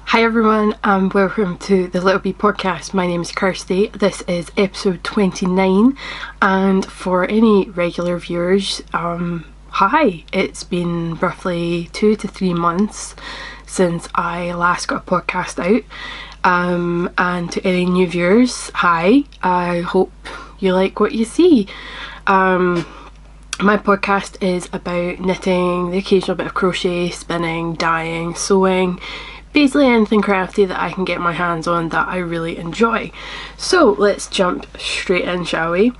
Hi everyone and welcome to the Little Bee Podcast. My name is Kirsty. This is episode 29 and for any regular viewers, hi. It's been roughly 2 to 3 months since I last got a podcast out, and to any new viewers, hi. I hope you like what you see. My podcast is about knitting, the occasional bit of crochet, spinning, dyeing, sewing, basically anything crafty that I can get my hands on that I really enjoy. So let's jump straight in, shall we?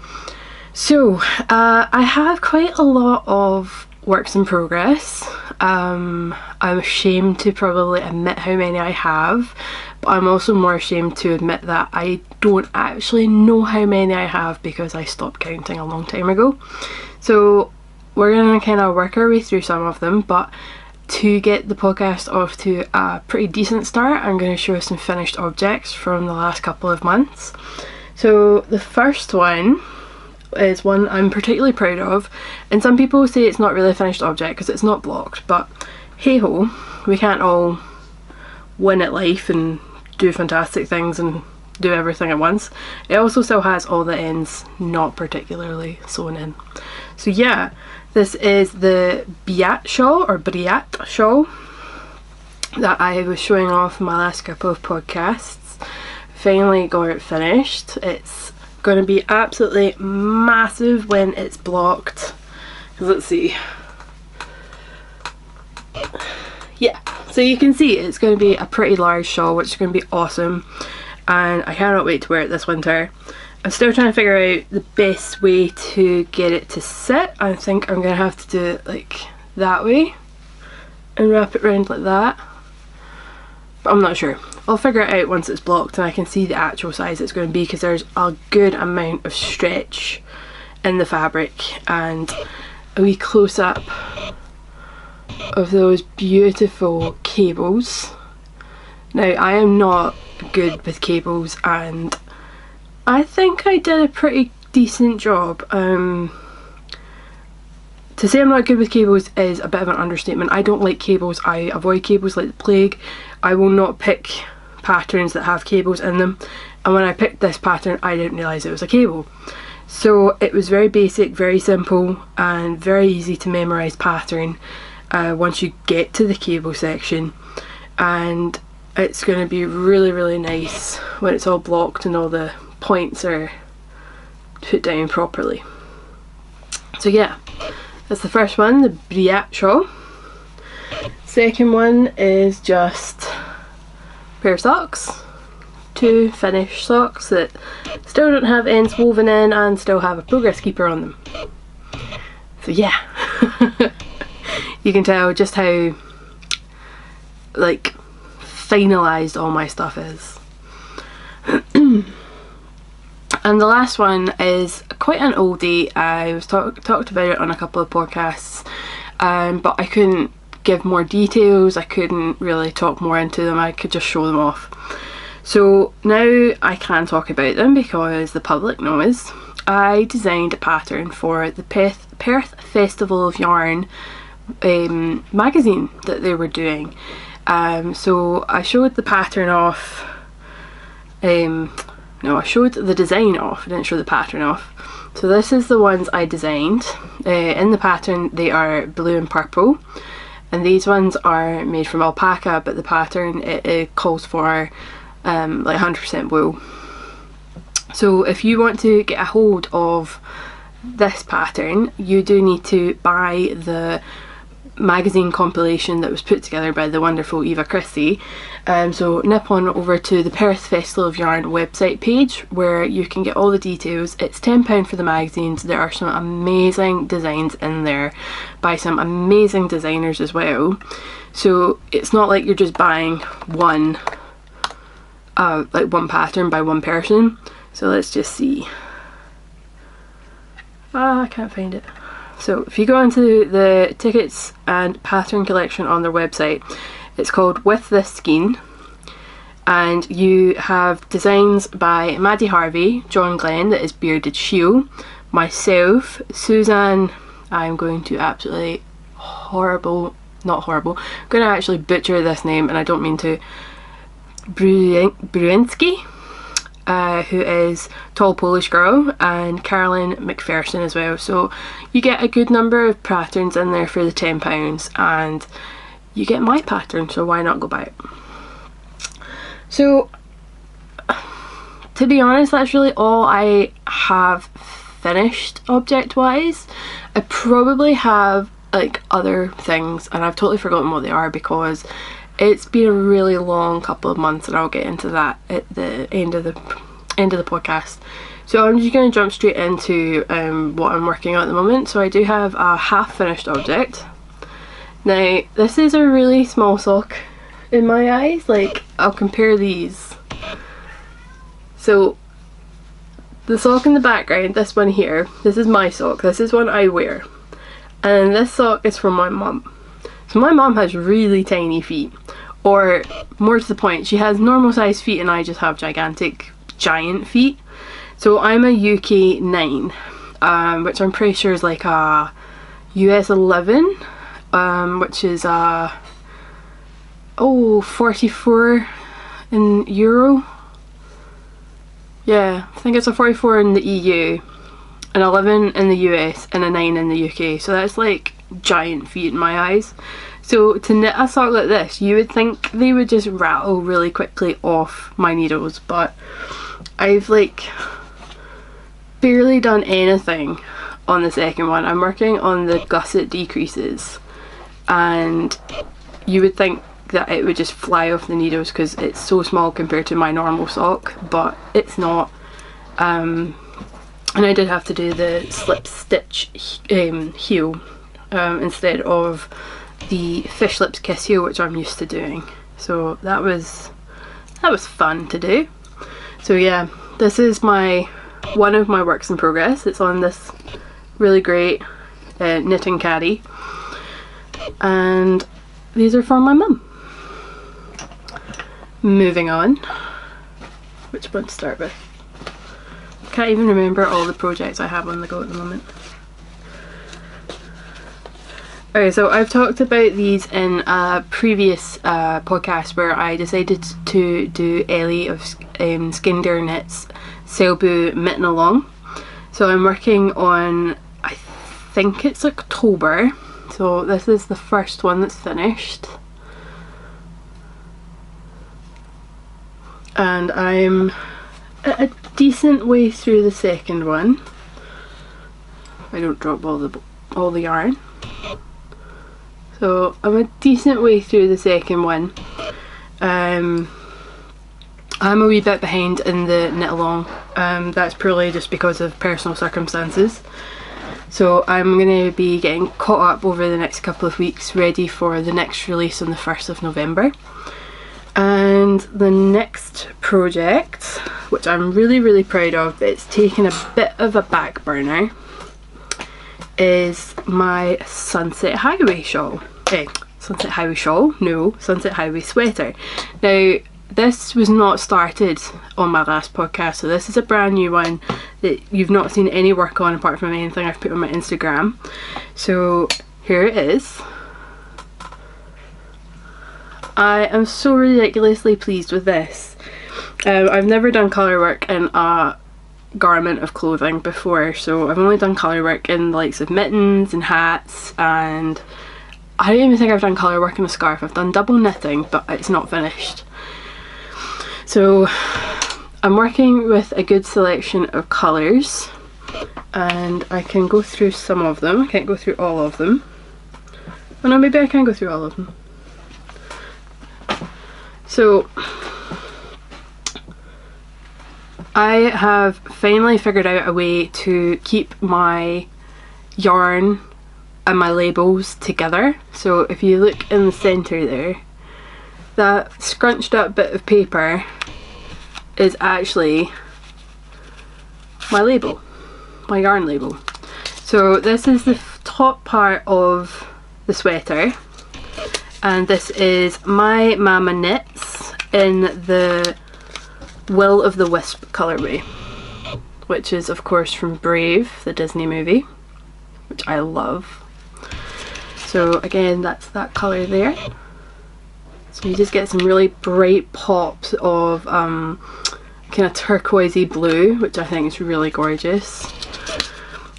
So I have quite a lot of works in progress. I'm ashamed to probably admit how many I have, but I'm also more ashamed to admit that I don't actually know how many I have because I stopped counting a long time ago. So we're gonna kind of work our way through some of them, but to get the podcast off to a pretty decent start, I'm going to show some finished objects from the last couple of months. So the first one is one I'm particularly proud of, and some people say it's not really a finished object because it's not blocked, but hey ho, we can't all win at life and do fantastic things and do everything at once. It also still has all the ends not particularly sewn in. So yeah, this is the Briat shawl, or Briat shawl, that I was showing off in my last couple of podcasts. Finally got it finished. It's going to be absolutely massive when it's blocked. Let's see. Yeah, so you can see it's going to be a pretty large shawl, which is going to be awesome. And I cannot wait to wear it this winter. I'm still trying to figure out the best way to get it to sit. I think I'm going to have to do it like that way and wrap it around like that, but I'm not sure. I'll figure it out once it's blocked and I can see the actual size it's going to be, because there's a good amount of stretch in the fabric. And a wee close-up of those beautiful cables. Now, I am not good with cables, and I think I did a pretty decent job. To say I'm not good with cables is a bit of an understatement. I don't like cables. I avoid cables like the plague. I will not pick patterns that have cables in them, and when I picked this pattern I didn't realise it was a cable. So it was very basic, very simple and very easy to memorise pattern once you get to the cable section, and it's going to be really nice when it's all blocked and all the points are put down properly. So yeah, that's the first one, the Briat shawl. Second one is just a pair of socks. 2 finished socks that still don't have ends woven in and still have a progress keeper on them. So yeah, you can tell just how like finalised all my stuff is. And the last one is quite an oldie. I was talked about it on a couple of podcasts, but I couldn't give more details. I couldn't really talk more into them. I could just show them off. So now I can talk about them because the public knows. I designed a pattern for the Perth Festival of Yarn magazine that they were doing. So I showed the pattern off. No, I showed the design off, I didn't show the pattern off. So this is the ones I designed. In the pattern they are blue and purple, and these ones are made from alpaca, but the pattern it calls for like 100% wool. So if you want to get a hold of this pattern, you do need to buy the magazine compilation that was put together by the wonderful Eva Christie. So nip on over to the Perth Festival of Yarn website page where you can get all the details. It's £10 for the magazines. There are some amazing designs in there by some amazing designers as well. So it's not like you're just buying one pattern by one person. So let's just see. I can't find it. So if you go into the tickets and pattern collection on their website, it's called With This Skein, and you have designs by Maddie Harvey, John Glenn, that is Bearded Shield, myself, Suzanne, I'm going to absolutely not horrible, I'm going to actually butcher this name and I don't mean to, Bruinski, who is Tall Polish Girl, and Carolyn McPherson as well. So you get a good number of patterns in there for the £10, and you get my pattern, so why not go buy it? So to be honest, that's really all I have finished object wise. I probably have like other things and I've totally forgotten what they are because it's been a really long couple of months, and I'll get into that at the end of the podcast. So I'm just going to jump straight into what I'm working on at the moment. So I do have a half finished object. Now this is a really small sock in my eyes. Like, I'll compare these. So the sock in the background, this one here, this is my sock, this is one I wear, and this sock is from my mum. So my mum has really tiny feet, or more to the point, she has normal sized feet and I just have giant feet. So I'm a UK 9, which I'm pretty sure is like a US 11, which is 44 in euro. Yeah, I think it's a 44 in the EU, an 11 in the US, and a 9 in the UK. So that's like giant feet in my eyes. So to knit a sock like this, you would think they would just rattle really quickly off my needles, but I've like barely done anything on the second one. I'm working on the gusset decreases, and you would think that it would just fly off the needles because it's so small compared to my normal sock, but it's not. And I did have to do the slip stitch heel instead of the fish lips kiss heel, which I'm used to doing. So that was fun to do. So yeah, this is one of my works in progress. It's on this really great knitting caddy, and these are for my mum. Moving on, which one to start with? Can't even remember all the projects I have on the go at the moment. Okay, so I've talked about these in a previous podcast where I decided to do Ellie of Skinder Knits Selbu Mitten Along. So I'm working on, I think it's October, so this is the first one that's finished. And I'm a decent way through the second one. I don't drop all the yarn. So I'm a decent way through the second one. I'm a wee bit behind in the knit along. That's purely just because of personal circumstances. So I'm going to be getting caught up over the next couple of weeks, ready for the next release on the 1st of November. And the next project, which I'm really proud of, but it's taken a bit of a back burner, is my Sunset Highway shawl. Sunset Highway shawl? No, Sunset Highway sweater. Now, this was not started on my last podcast, so this is a brand new one that you've not seen any work on apart from anything I've put on my Instagram. So here it is. I am so ridiculously pleased with this. I've never done colour work in a garment of clothing before, so I've only done colour work in the likes of mittens and hats, and I don't even think I've done colour work in a scarf. I've done double knitting, but it's not finished. So I'm working with a good selection of colours, and I can go through some of them. I can't go through all of them. Oh no, maybe I can go through all of them. So I have finally figured out a way to keep my yarn and my labels together. So if you look in the centre there, that scrunched up bit of paper is actually my label, my yarn label. So this is the top part of the sweater, and this is My Mama Knits in the Will of the Wisp colourway, which is of course from Brave, the Disney movie, which I love. So again, that's that colour there. So you just get some really bright pops of kind of turquoisey blue, which I think is really gorgeous.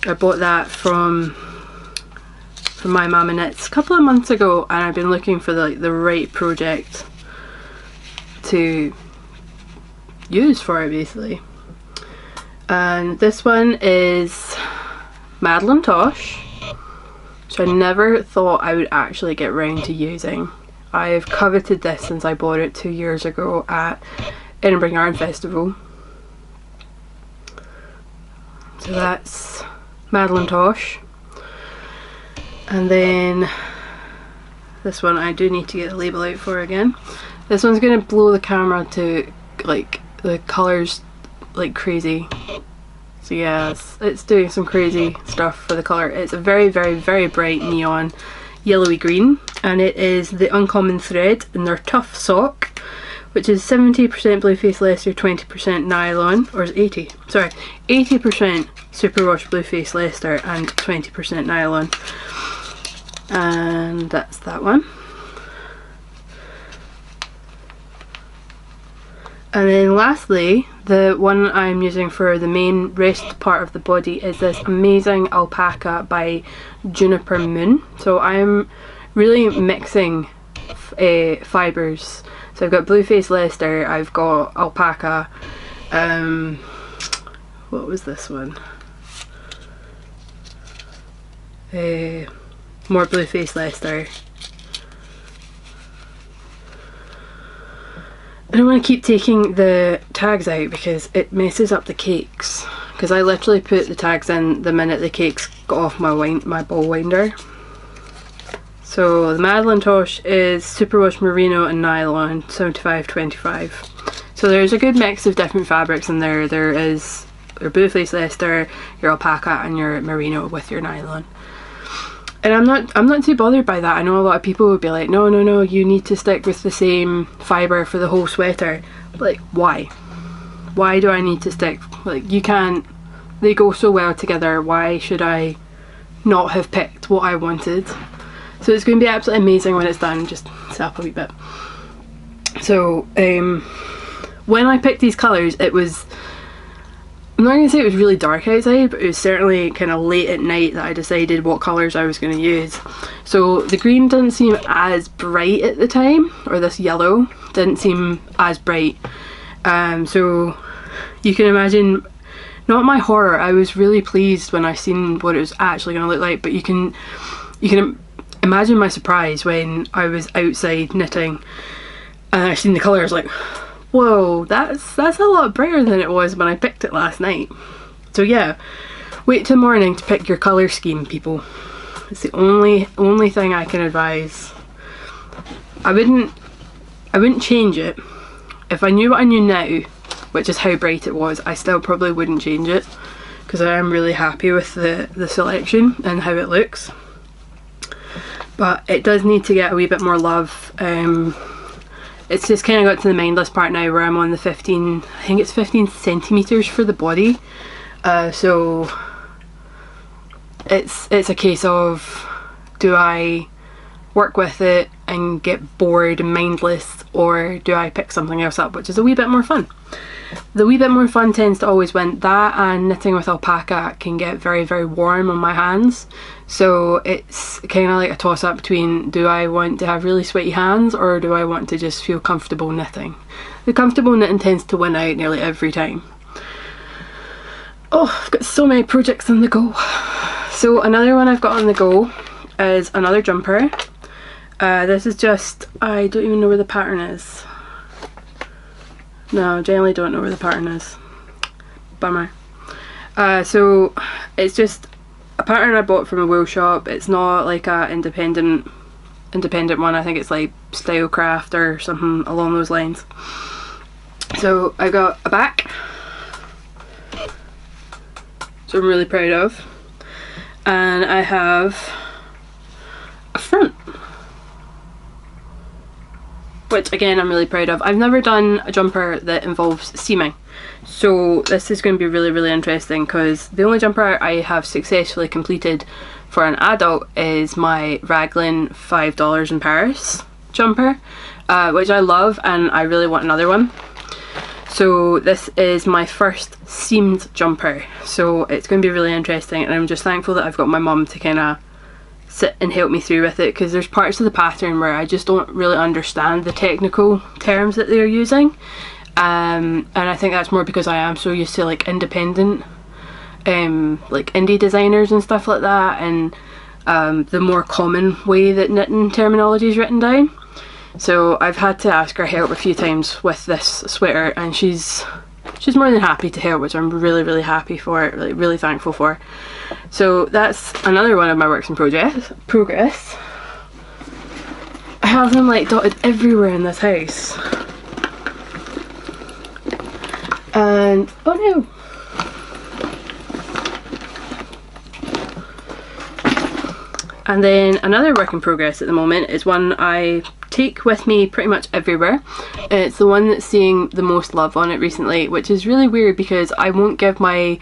I bought that from my mum and it's a couple of months ago, and I've been looking for the right project to use for it basically. And this one is Madeleine Tosh, which I never thought I would actually get round to using. I've coveted this since I bought it 2 years ago at Edinburgh Yarn Festival. So that's Madeleine Tosh. And then this one I do need to get the label out for again. This one's going to blow the camera to like the colours like crazy. So yeah, it's doing some crazy stuff for the colour. It's a very, very, very bright neon yellowy green, and it is the Uncommon Thread in their Tough Sock, which is 70% Blueface Leicester, 20% nylon, or is 80? Sorry, 80% superwash Blueface Leicester and 20% nylon. And that's that one. And then lastly, the one I'm using for the main rest part of the body is this amazing alpaca by Juniper Moon. So I'm really mixing fibres. So I've got Blueface Leicester, I've got alpaca, what was this one? More Blueface Leicester. I don't want to keep taking the tags out because it messes up the cakes. Because I literally put the tags in the minute the cakes got off my ball winder. So the Madeleine Tosh is superwash merino and nylon, 75-25. So there's a good mix of different fabrics in there. There is your Blueface Leicester, your alpaca and your merino with your nylon. And I'm not too bothered by that. I know a lot of people would be like, no, no, no, you need to stick with the same fibre for the whole sweater. Like, why? Why do I need to stick? Like, you can't, they go so well together. Why should I not have picked what I wanted? So it's going to be absolutely amazing when it's done. Just set up a wee bit. So, when I picked these colours, it was, I'm not going to say it was really dark outside, but it was certainly kind of late at night that I decided what colours I was going to use. So the green didn't seem as bright at the time, or this yellow didn't seem as bright. So you can imagine, not my horror, I was really pleased when I seen what it was actually going to look like, but you can imagine my surprise when I was outside knitting and I seen the colour. I was like, whoa, that's a lot brighter than it was when I picked it last night. So yeah, wait till morning to pick your colour scheme, people. It's the only thing I can advise. I wouldn't change it. If I knew what I knew now, which is how bright it was, I still probably wouldn't change it, because I am really happy with the selection and how it looks. But it does need to get a wee bit more love. It's just kind of got to the mindless part now where I'm on the 15, I think it's 15 centimetres for the body. So it's a case of, do I work with it and get bored and mindless, or do I pick something else up which is a wee bit more fun? The wee bit more fun tends to always win. That and knitting with alpaca can get very, very warm on my hands. So it's kind of like a toss up between, do I want to have really sweaty hands or do I want to just feel comfortable knitting? The comfortable knitting tends to win out nearly every time. Oh, I've got so many projects on the go. So another one I've got on the go is another jumper. This is just, I don't even know where the pattern is. No, generally don't know where the pattern is. Bummer. So it's just a pattern I bought from a wool shop. It's not like a independent one. I think it's like Stylecraft or something along those lines. So I got a back, so I'm really proud of, and I have a front, which again I'm really proud of. I've never done a jumper that involves seaming, so this is going to be really, really interesting, because the only jumper I have successfully completed for an adult is my Raglan $5 in Paris jumper. which I love, and I really want another one. So this is my first seamed jumper, so it's going to be really interesting, and I'm just thankful that I've got my mum to kind of sit and help me through with it, because there's parts of the pattern where I just don't really understand the technical terms that they're using, and I think that's more because I am so used to like independent like indie designers and stuff like that, and the more common way that knitting terminology is written down. So I've had to ask her help a few times with this sweater, and she's more than happy to help, which I'm really happy for, really thankful for. So that's another one of my works in progress. I have them like dotted everywhere in this house. And oh no! And then another work in progress at the moment is one I take with me pretty much everywhere. It's the one that's seeing the most love on it recently, which is really weird because I won't give my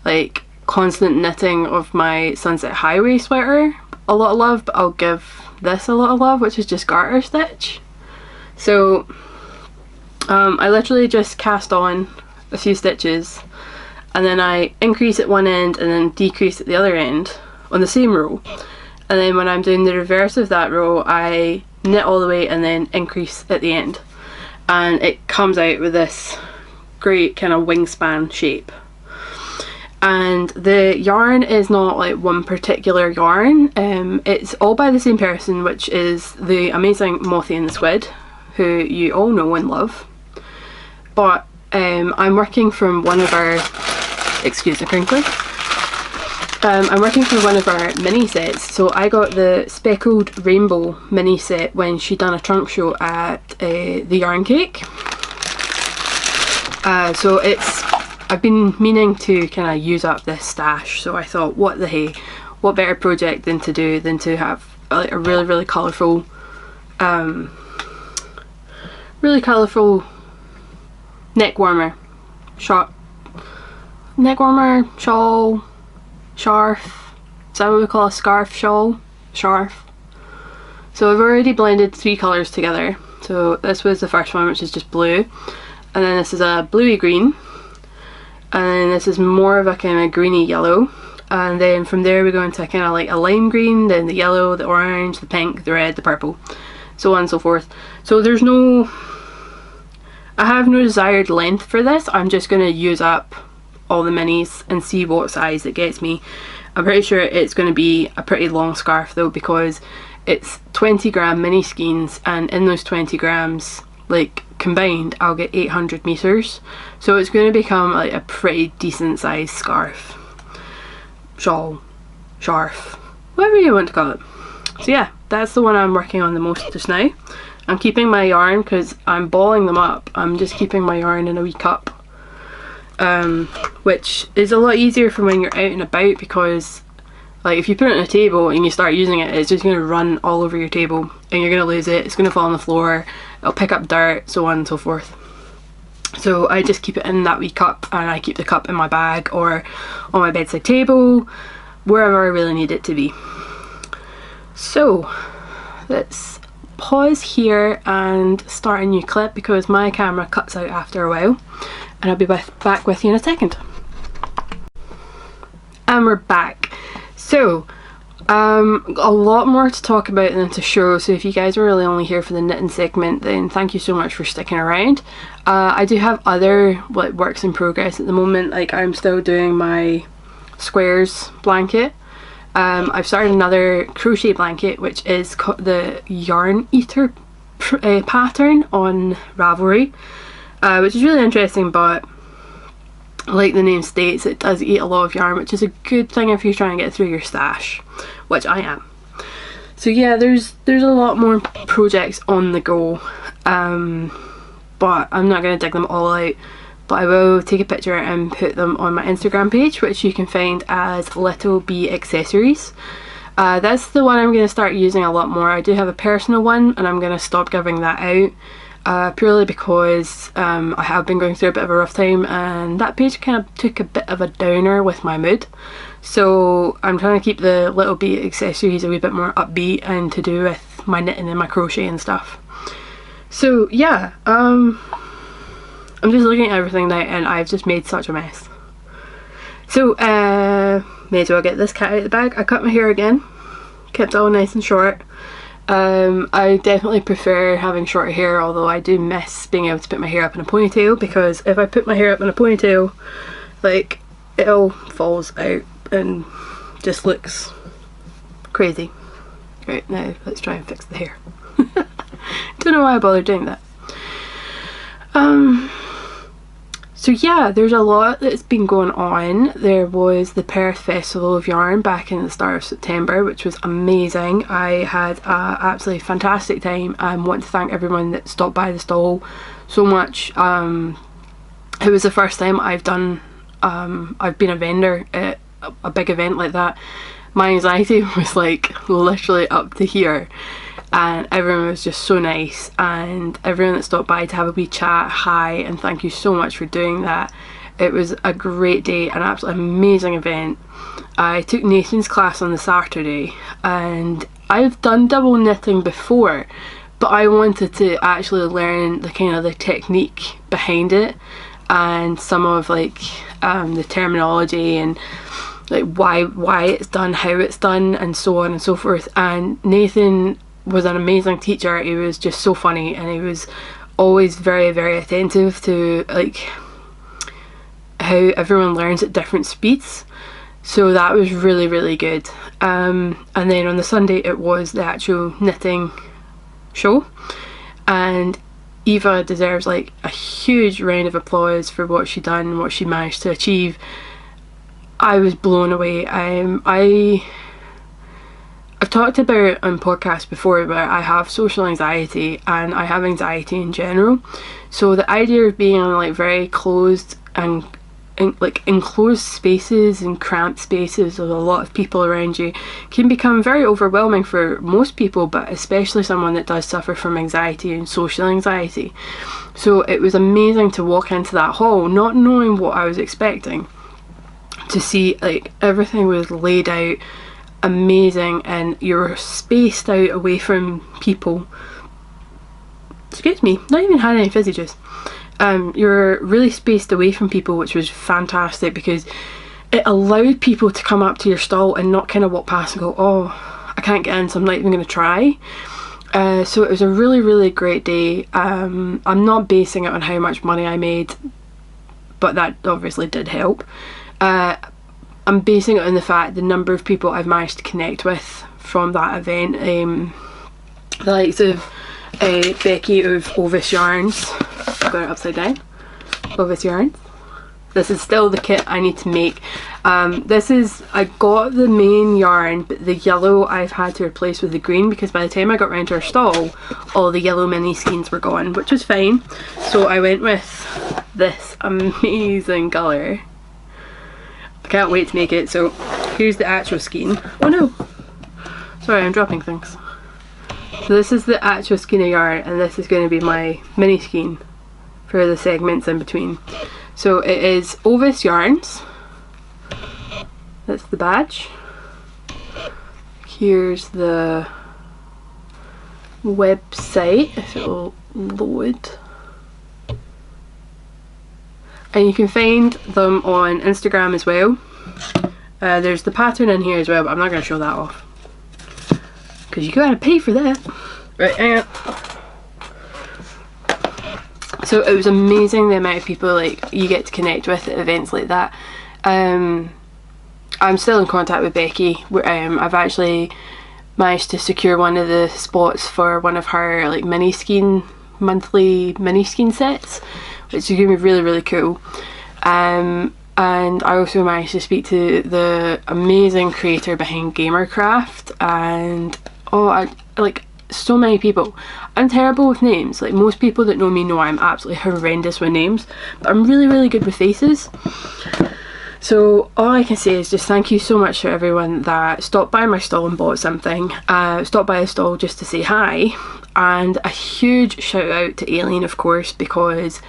like constant knitting of my Sunset Highway sweater a lot of love, but I'll give this a lot of love, which is just garter stitch. So I literally just cast on a few stitches, and then I increase at one end and then decrease at the other end on the same row. And then when I'm doing the reverse of that row, I knit all the way and then increase at the end. And it comes out with this great kind of wingspan shape. And the yarn is not like one particular yarn. It's all by the same person, which is the amazing Mothy and the Squid, who you all know and love. But I'm working from one of our, excuse the crinkling. I'm working for one of our mini sets, so I got the Speckled Rainbow mini set when she done a trunk show at the Yarn Cake. So I've been meaning to kind of use up this stash, so I thought what the hey, what better project than to have like a really colourful neck warmer, shawl, scarf, is that what we call a scarf? Scarf. So I've already blended 3 colours together. So this was the first one, which is just blue, and then this is a bluey green, and then this is more of a kind of greeny yellow, and then from there we go into kind of like a lime green, then the yellow, the orange, the pink, the red, the purple, so on and so forth. So I have no desired length for this. I'm just going to use up all the minis and see what size it gets me. I'm pretty sure it's going to be a pretty long scarf though, because it's 20-gram mini skeins, and in those 20 grams like combined I'll get 800 meters, so it's going to become like a pretty decent sized scarf, shawl, scarf, whatever you want to call it. So yeah, that's the one I'm working on the most just now. I'm keeping my yarn because I'm balling them up. I'm just keeping my yarn in a wee cup, which is a lot easier for when you're out and about, because like if you put it on a table and you start using it, it's just going to run all over your table and you're going to lose it. It's going to fall on the floor, it'll pick up dirt, so on and so forth. So I just keep it in that wee cup, and I keep the cup in my bag or on my bedside table, wherever I really need it to be. So let's pause here and start a new clip because my camera cuts out after a while, and I'll be back with you in a second. And we're back. So a lot more to talk about than to show, so if you guys are really only here for the knitting segment, then thank you so much for sticking around. I do have other like works in progress at the moment. Like I'm still doing my squares blanket. I've started another crochet blanket, which is the Yarn Eater pattern on Ravelry, which is really interesting, but like the name states, it does eat a lot of yarn, which is a good thing if you're trying to get through your stash, which I am. So yeah, there's a lot more projects on the go, but I'm not going to dig them all out, but I will take a picture and put them on my Instagram page, which you can find as Little Bee Accessories. That's the one I'm going to start using a lot more. I do have a personal one and I'm going to stop giving that out, purely because I have been going through a bit of a rough time, and that page kind of took a bit of a downer with my mood. So I'm trying to keep the Little Bee Accessories a wee bit more upbeat and to do with my knitting and my crochet and stuff. So yeah, I'm just looking at everything now and I've just made such a mess. So may as well get this cat out of the bag. I cut my hair again, kept it all nice and short. I definitely prefer having shorter hair, although I do miss being able to put my hair up in a ponytail, because if I put my hair up in a ponytail, like, it all falls out and just looks crazy. Right, now let's try and fix the hair. Don't know why I bothered doing that. So yeah, there's a lot that's been going on. There was the Perth Festival of Yarn back in the start of September, which was amazing. I had an absolutely fantastic time. I want to thank everyone that stopped by the stall so much. It was the first time I've been a vendor at a big event like that. My anxiety was like literally up to here, and everyone was just so nice, and everyone that stopped by to have a wee chat, hi, and thank you so much for doing that. It was a great day, an absolutely amazing event. I took Nathan's class on the Saturday, and I've done double knitting before, but I wanted to actually learn the kind of the technique behind it, and some of like the terminology, and like why it's done, how it's done, and so on and so forth. And Nathan was an amazing teacher. He was just so funny, and he was always very, very attentive to like how everyone learns at different speeds, so that was really, really good. And then on the Sunday it was the actual knitting show, and Eva deserves like a huge round of applause for what she done, what she managed to achieve. I was blown away. I've talked about it on podcasts before, but I have social anxiety and I have anxiety in general. So the idea of being in like very closed and like enclosed spaces and cramped spaces with a lot of people around you can become very overwhelming for most people, but especially someone that does suffer from anxiety and social anxiety. So it was amazing to walk into that hall not knowing what I was expecting, to see like everything was laid out amazing, and you're spaced out away from people. Excuse me, not even had any fizzy juice. You're really spaced away from people, which was fantastic because it allowed people to come up to your stall and not kind of walk past and go, oh, I can't get in, so I'm not even going to try. So it was a really, really great day. I'm not basing it on how much money I made, but that obviously did help. I'm basing it on the fact the number of people I've managed to connect with from that event. The likes of Becky of Ovis Yarns. I've got it upside down. Ovis Yarns. This is still the kit I need to make. I got the main yarn, but the yellow I've had to replace with the green, because by the time I got round to our stall, all the yellow mini skeins were gone, which was fine. So I went with this amazing colour. I can't wait to make it. So here's the actual skein. Oh no! Sorry, I'm dropping things. So this is the actual skein of yarn, and this is going to be my mini skein for the segments in between. So it is Ovis Yarns. That's the badge. Here's the website, if it will load. And you can find them on Instagram as well. There's the pattern in here as well, but I'm not going to show that off because you gotta pay for that. Right, hang on. So it was amazing the amount of people like you get to connect with at events like that. I'm still in contact with Becky. I've actually managed to secure one of the spots for one of her like monthly mini skein sets, which is going to be really, really cool. And I also managed to speak to the amazing creator behind Gamercraft, and like so many people. I'm terrible with names. Like most people that know me know I'm absolutely horrendous with names, but I'm really, really good with faces. So all I can say is just thank you so much to everyone that stopped by my stall and bought something, stopped by the stall just to say hi, and a huge shout out to Aileen, of course, because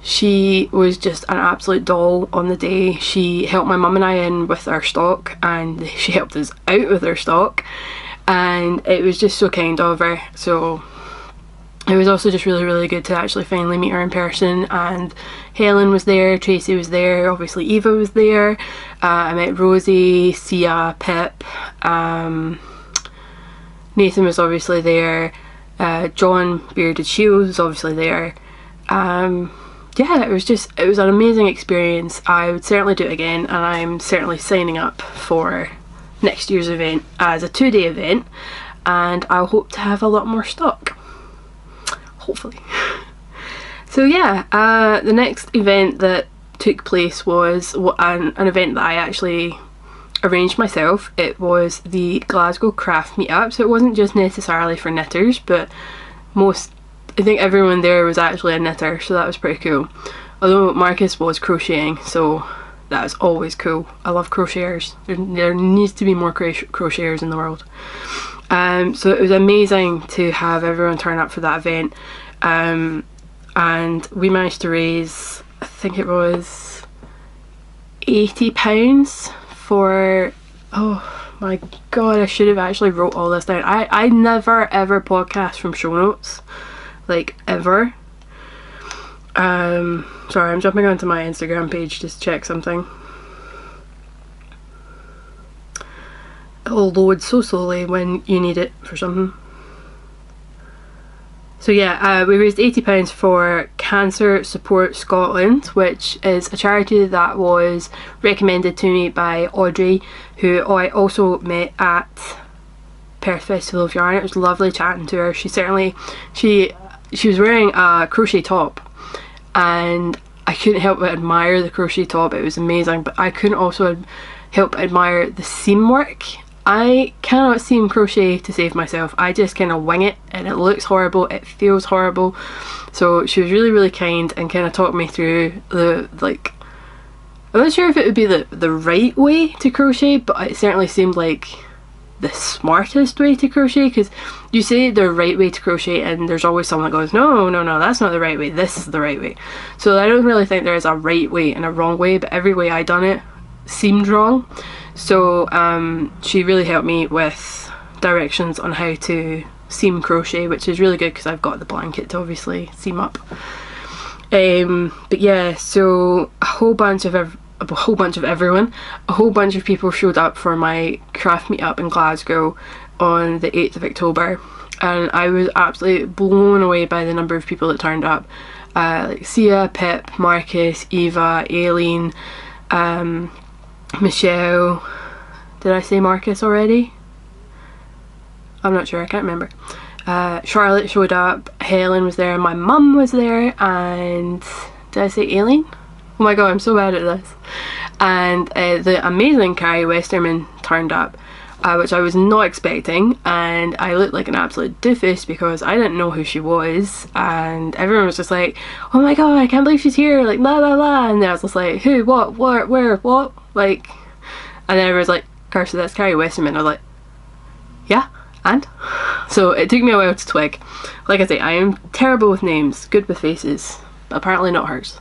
she was just an absolute doll on the day. She helped my mum and I in with our stock, and she helped us out with our stock, and it was just so kind of her. So it was also just really, really good to actually finally meet her in person. And Helen was there, Tracy was there, obviously Eva was there. I met Rosie, Sia, Pip, Nathan was obviously there, John Bearded Shields was obviously there. Yeah, it was an amazing experience. I would certainly do it again, and I'm certainly signing up for next year's event as a 2-day event, and I'll hope to have a lot more stock. Hopefully. So yeah, the next event that took place was an event that I actually arranged myself. It was the Glasgow Craft Meetup, so it wasn't just necessarily for knitters, but I think everyone there was actually a knitter, so that was pretty cool. Although Marcus was crocheting, so that was always cool. I love crocheters. There needs to be more crocheters in the world. So it was amazing to have everyone turn up for that event, and we managed to raise, I think it was £80 for, oh my god, I should have actually wrote all this down. I never ever podcast from show notes, like ever. Sorry, I'm jumping onto my Instagram page just to check something. It'll load so slowly when you need it for something. So yeah, we raised £80 for Cancer Support Scotland, which is a charity that was recommended to me by Audrey, who I also met at Perth Festival of Yarn. It was lovely chatting to her. She was wearing a crochet top, and I couldn't help but admire the crochet top. It was amazing, but I couldn't also help but admire the seam work. I cannot seam crochet to save myself. I just kind of wing it, and it looks horrible, it feels horrible. So she was really, really kind and kind of talked me through the, like, I'm not sure if it would be the right way to crochet, but it certainly seemed like the smartest way to crochet, because you say the right way to crochet and there's always someone that goes, no, that's not the right way, this is the right way. So I don't really think there is a right way and a wrong way, but every way I done it seemed wrong. So she really helped me with directions on how to seam crochet, which is really good because I've got the blanket to obviously seam up. But yeah, so a whole bunch of people showed up for my craft meetup in Glasgow on the 8th of October, and I was absolutely blown away by the number of people that turned up. Like Sia, Pip, Marcus, Eva, Aileen, Michelle, did I say Marcus already? I'm not sure, I can't remember. Charlotte showed up, Helen was there, my mum was there, and did I say Aileen? Oh my god, I'm so bad at this. And the amazing Carrie Westerman turned up, which I was not expecting, and I looked like an absolute doofus because I didn't know who she was, and everyone was just like, oh my god, I can't believe she's here, like blah blah blah, and I was just like, who, what, where, what, like, and then everyone's like, Kirsty, that's Carrie Westerman. I was like, yeah, and? So it took me a while to twig. Like I say, I am terrible with names, good with faces, but apparently not hers.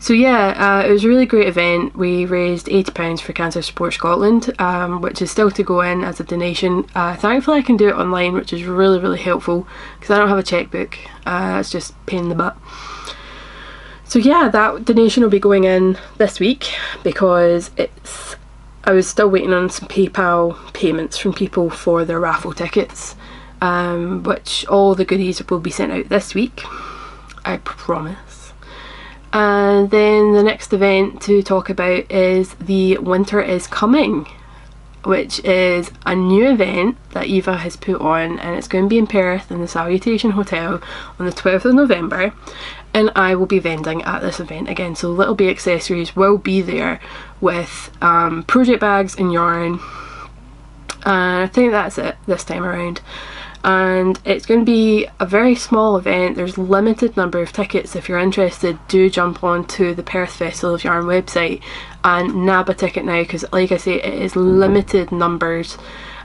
So yeah, it was a really great event. We raised £80 for Cancer Support Scotland, which is still to go in as a donation. Thankfully I can do it online, which is really, really helpful because I don't have a checkbook. It's just a pain in the butt. So yeah, that donation will be going in this week because I was still waiting on some PayPal payments from people for their raffle tickets, which all the goodies will be sent out this week, I promise. And then the next event to talk about is the Winter is Coming, which is a new event that Eva has put on, and it's going to be in Perth in the Salutation Hotel on the 12th of November, and I will be vending at this event again. So Little Bee Accessories will be there with project bags and yarn, and I think that's it this time around. And it's going to be a very small event. There's a limited number of tickets. If you're interested, do jump onto the Perth Festival of Yarn website and nab a ticket now, because like I say, it is limited numbers,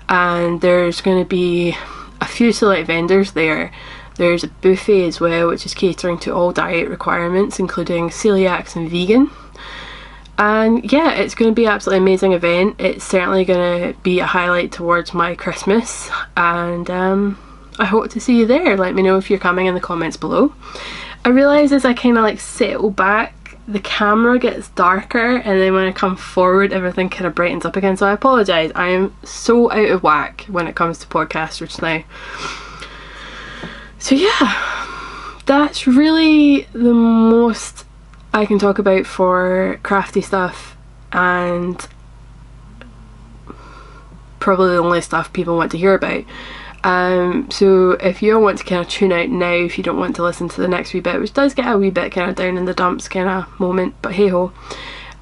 and there's going to be a few select vendors there. There's a buffet as well, which is catering to all diet requirements, including celiacs and vegan. And yeah, it's going to be an absolutely amazing event. It's certainly going to be a highlight towards my Christmas, and I hope to see you there. Let me know if you're coming in the comments below. I realise as I kind of like settle back, the camera gets darker, and then when I come forward everything kind of brightens up again, so I apologise. I am so out of whack when it comes to podcasters now. So yeah, that's really the most I can talk about for crafty stuff, and probably the only stuff people want to hear about. So if you want to kind of tune out now, if you don't want to listen to the next wee bit, which does get a wee bit kind of down in the dumps kind of moment, but hey ho,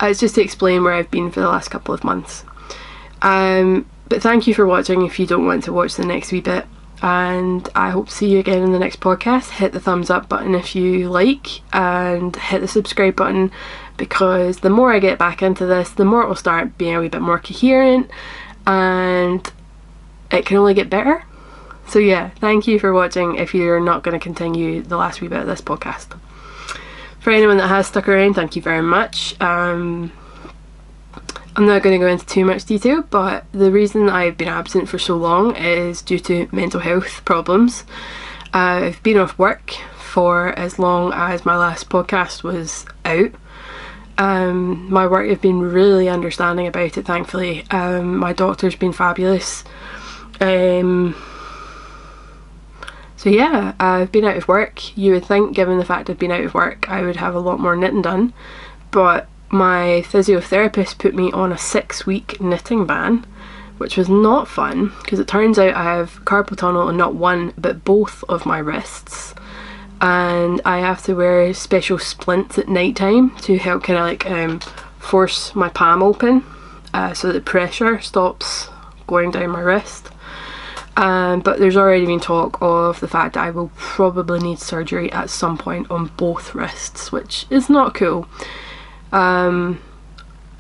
it's just to explain where I've been for the last couple of months. But thank you for watching if you don't want to watch the next wee bit, and I hope to see you again in the next podcast. Hit the thumbs up button if you like, and hit the subscribe button, because the more I get back into this, the more it will start being a wee bit more coherent, and it can only get better. So yeah, thank you for watching if you're not going to continue the last wee bit of this podcast. For anyone that has stuck around, thank you very much. I'm not going to go into too much detail, but the reason I've been absent for so long is due to mental health problems. I've been off work for as long as my last podcast was out. My work have been really understanding about it, thankfully. My doctor's been fabulous. So yeah, I've been out of work. You would think, given the fact I've been out of work, I would have a lot more knitting done, but my physiotherapist put me on a 6-week knitting ban, which was not fun, because it turns out I have carpal tunnel in not one but both of my wrists, and I have to wear special splints at night time to help kind of like force my palm open, so that the pressure stops going down my wrist. But there's already been talk of the fact that I will probably need surgery at some point on both wrists, which is not cool. I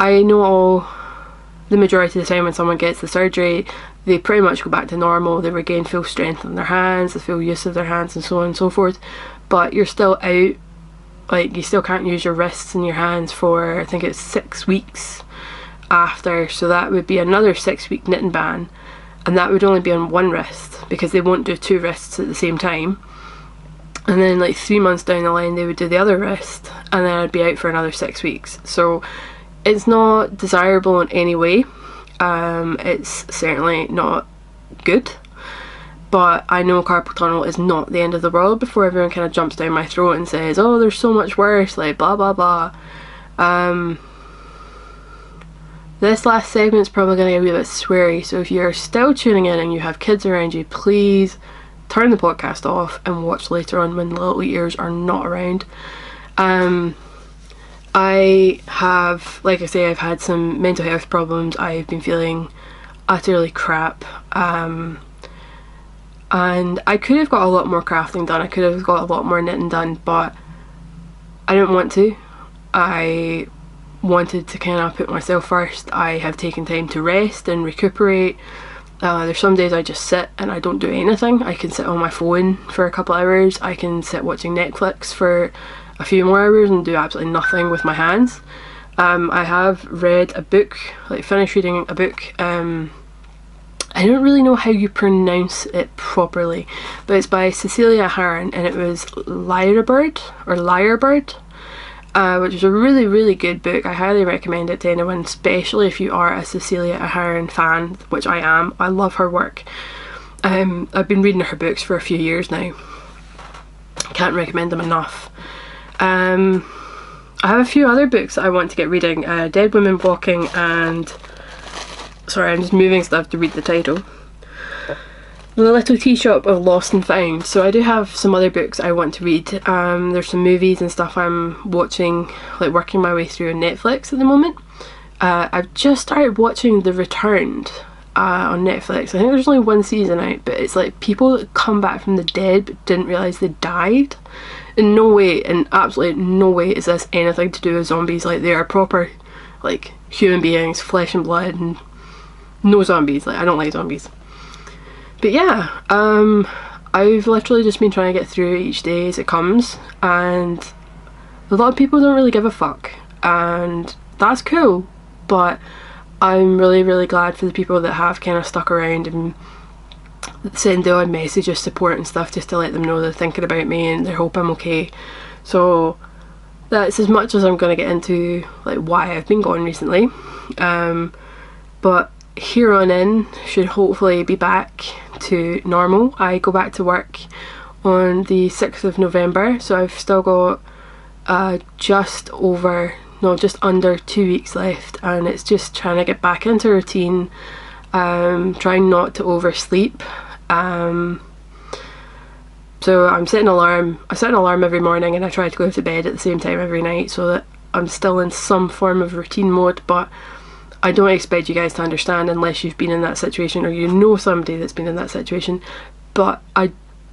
know the majority of the time when someone gets the surgery, they pretty much go back to normal. They regain full strength in their hands, the full use of their hands, and so on and so forth. But you're still out, like you still can't use your wrists and your hands for, I think it's 6 weeks after, so that would be another 6-week knitting ban. And that would only be on one wrist, because they won't do 2 wrists at the same time. And then like 3 months down the line they would do the other wrist, and then I'd be out for another 6 weeks. So it's not desirable in any way. It's certainly not good, but I know carpal tunnel is not the end of the world before everyone kind of jumps down my throat and says, oh, there's so much worse, like blah blah blah. This last segment's probably going to get a bit sweary, so if you're still tuning in and you have kids around you, please turn the podcast off and watch later on when the little ears are not around. I have, like I say, I've had some mental health problems. I've been feeling utterly crap, and I could have got a lot more crafting done, I could have got a lot more knitting done, but I didn't want to. I wanted to kind of put myself first. I have taken time to rest and recuperate. There's some days I just sit and I don't do anything. I can sit on my phone for a couple hours, I can sit watching Netflix for a few more hours and do absolutely nothing with my hands. I have read a book, like finished reading a book, I don't really know how you pronounce it properly, but it's by Cecilia Ahern, and it was Lyrebird, which is a really, really good book. I highly recommend it to anyone, especially if you are a Cecilia Ahern fan, which I am. I love her work. I've been reading her books for a few years now. Can't recommend them enough. I have a few other books I want to get reading. Dead Women Walking and... sorry, I'm just moving stuff to read the title. The Little Tea Shop of Lost and Found. So I do have some other books I want to read. There's some movies and stuff I'm watching, like working my way through on Netflix at the moment. I've just started watching The Returned on Netflix. I think there's only 1 season out, but it's like people that come back from the dead but didn't realise they died. In no way, in absolutely no way is this anything to do with zombies. Like, they are proper, like, human beings, flesh and blood, and no zombies. Like, I don't like zombies. But yeah, I've literally just been trying to get through each day as it comes, and a lot of people don't really give a fuck, and that's cool, but I'm really, really glad for the people that have kind of stuck around and send the odd message of support and stuff just to let them know they're thinking about me and they hope I'm okay. So that's as much as I'm going to get into like why I've been gone recently. But here on in should hopefully be back to normal. I go back to work on the 6th of November, so I've still got just under 2 weeks left, and it's just trying to get back into routine, trying not to oversleep. So I set an alarm every morning, and I try to go to bed at the same time every night so that I'm still in some form of routine mode. But I don't expect you guys to understand unless you've been in that situation or you know somebody that's been in that situation. But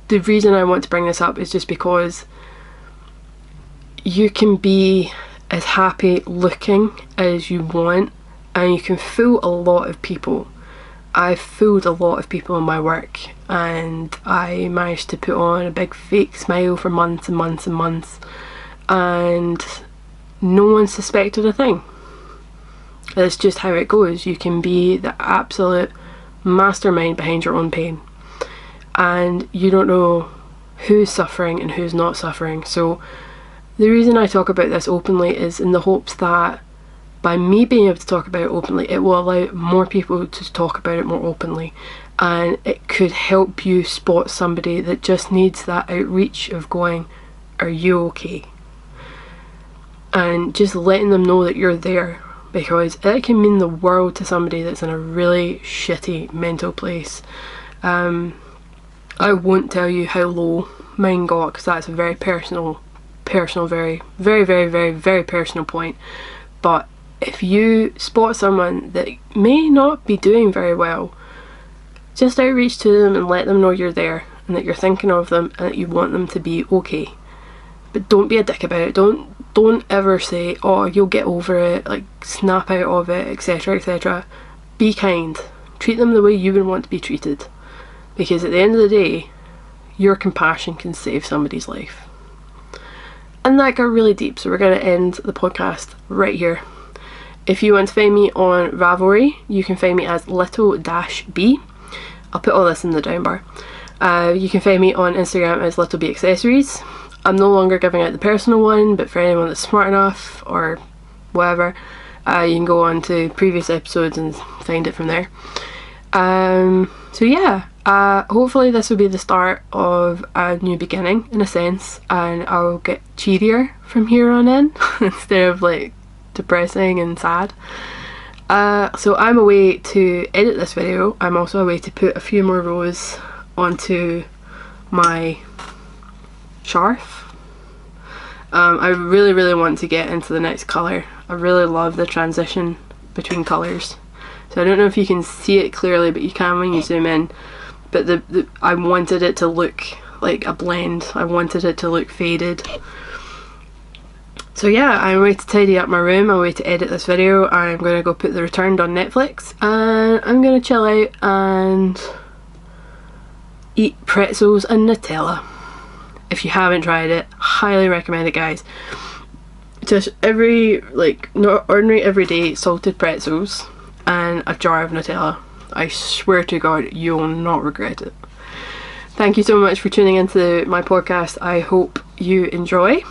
the reason I want to bring this up is just because you can be as happy looking as you want, and you can fool a lot of people. I've fooled a lot of people in my work, and I managed to put on a big fake smile for months and months and months, and no one suspected a thing. It's just how it goes. You can be the absolute mastermind behind your own pain, and you don't know who's suffering and who's not suffering. So the reason I talk about this openly is in the hopes that by me being able to talk about it openly, it will allow more people to talk about it more openly, and it could help you spot somebody that just needs that outreach of going, are you okay? And just letting them know that you're there, because it can mean the world to somebody that's in a really shitty mental place. I won't tell you how low mine got, because that's a very personal, very, very, very, very, very personal point. But if you spot someone that may not be doing very well, just outreach to them and let them know you're there and that you're thinking of them and that you want them to be okay. But don't be a dick about it. Don't ever say, oh, you'll get over it, like snap out of it, etc, etc. Be kind. Treat them the way you would want to be treated, because at the end of the day, your compassion can save somebody's life. And that got really deep, so we're going to end the podcast right here. If you want to find me on Ravelry, you can find me as little-b. I'll put all this in the down bar. You can find me on Instagram as littlebccessories. I'm no longer giving out the personal one, but for anyone that's smart enough or whatever, you can go on to previous episodes and find it from there. So yeah, hopefully this will be the start of a new beginning in a sense, and I'll get cheerier from here on in instead of like depressing and sad. So I'm away to edit this video. I'm also away to put a few more rows onto my scarf. I really want to get into the next colour. I really love the transition between colours. So I don't know if you can see it clearly, but you can when you zoom in. But I wanted it to look like a blend. I wanted it to look faded. So yeah, I'm away to tidy up my room, I'm away to edit this video, I'm going to go put The Returned on Netflix, and I'm going to chill out and eat pretzels and Nutella. If you haven't tried it, highly recommend it, guys. Just ordinary everyday salted pretzels and a jar of Nutella. I swear to God, you'll not regret it. Thank you so much for tuning into my podcast. I hope you enjoy.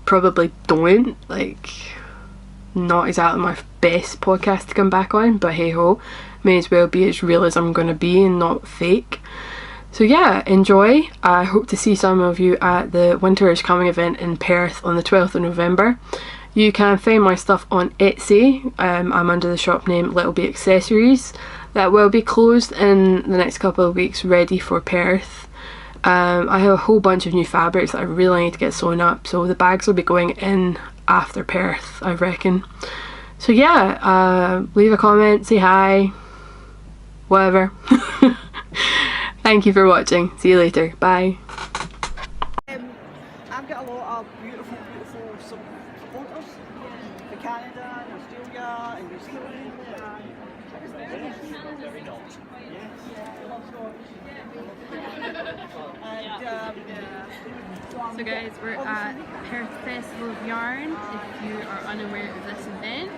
Probably don't, not exactly my best podcast to come back on, but hey ho, may as well be as real as I'm gonna be and not fake. So yeah, enjoy. I hope to see some of you at the Winter is Coming event in Perth on the 12th of November. You can find my stuff on Etsy. I'm under the shop name Little B Accessories. That will be closed in the next couple of weeks, ready for Perth. I have a whole bunch of new fabrics that I really need to get sewn up, so the bags will be going in after Perth, I reckon. So yeah, leave a comment, say hi, whatever. Thank you for watching. See you later. Bye. I've got a lot of beautiful supporters for Canada and Australia and New Zealand. Very nice. So guys, we're at Perth Festival of Yarn. If you are unaware of this event,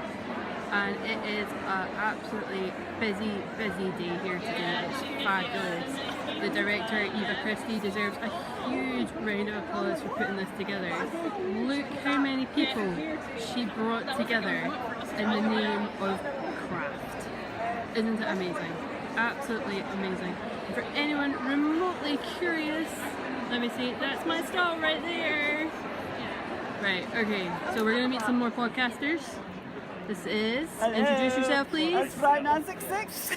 and it is an absolutely busy day here today. It's fabulous. The director, Eva Christie, deserves a huge round of applause for putting this together. Look how many people she brought together in the name of craft. Isn't it amazing? Absolutely amazing. And for anyone remotely curious, let me see, that's my stall right there. Right, okay, so we're gonna meet some more podcasters. This is, introduce yourself please. It's Bright966.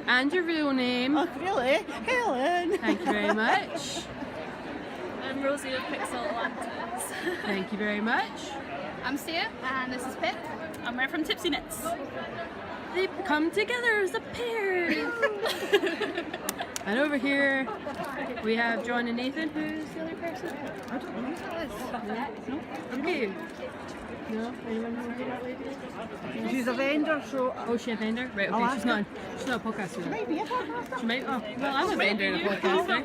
And your real name. Oh, really? Helen. Thank you very much. I'm Rosie of Pixel Lanterns. Thank you very much. I'm Sia, and this is Pip, and we're from Tipsy Knits. They come together as a pair. And over here we have John and Nathan. Who's the other person? I don't know who it is. Okay. No? Anyone know who that lady is? She's a vendor, so. Oh, she's a vendor? Right, okay, I'll she's ask not a podcaster. Maybe a podcaster. She might, oh, well, I'm a vendor and a podcaster.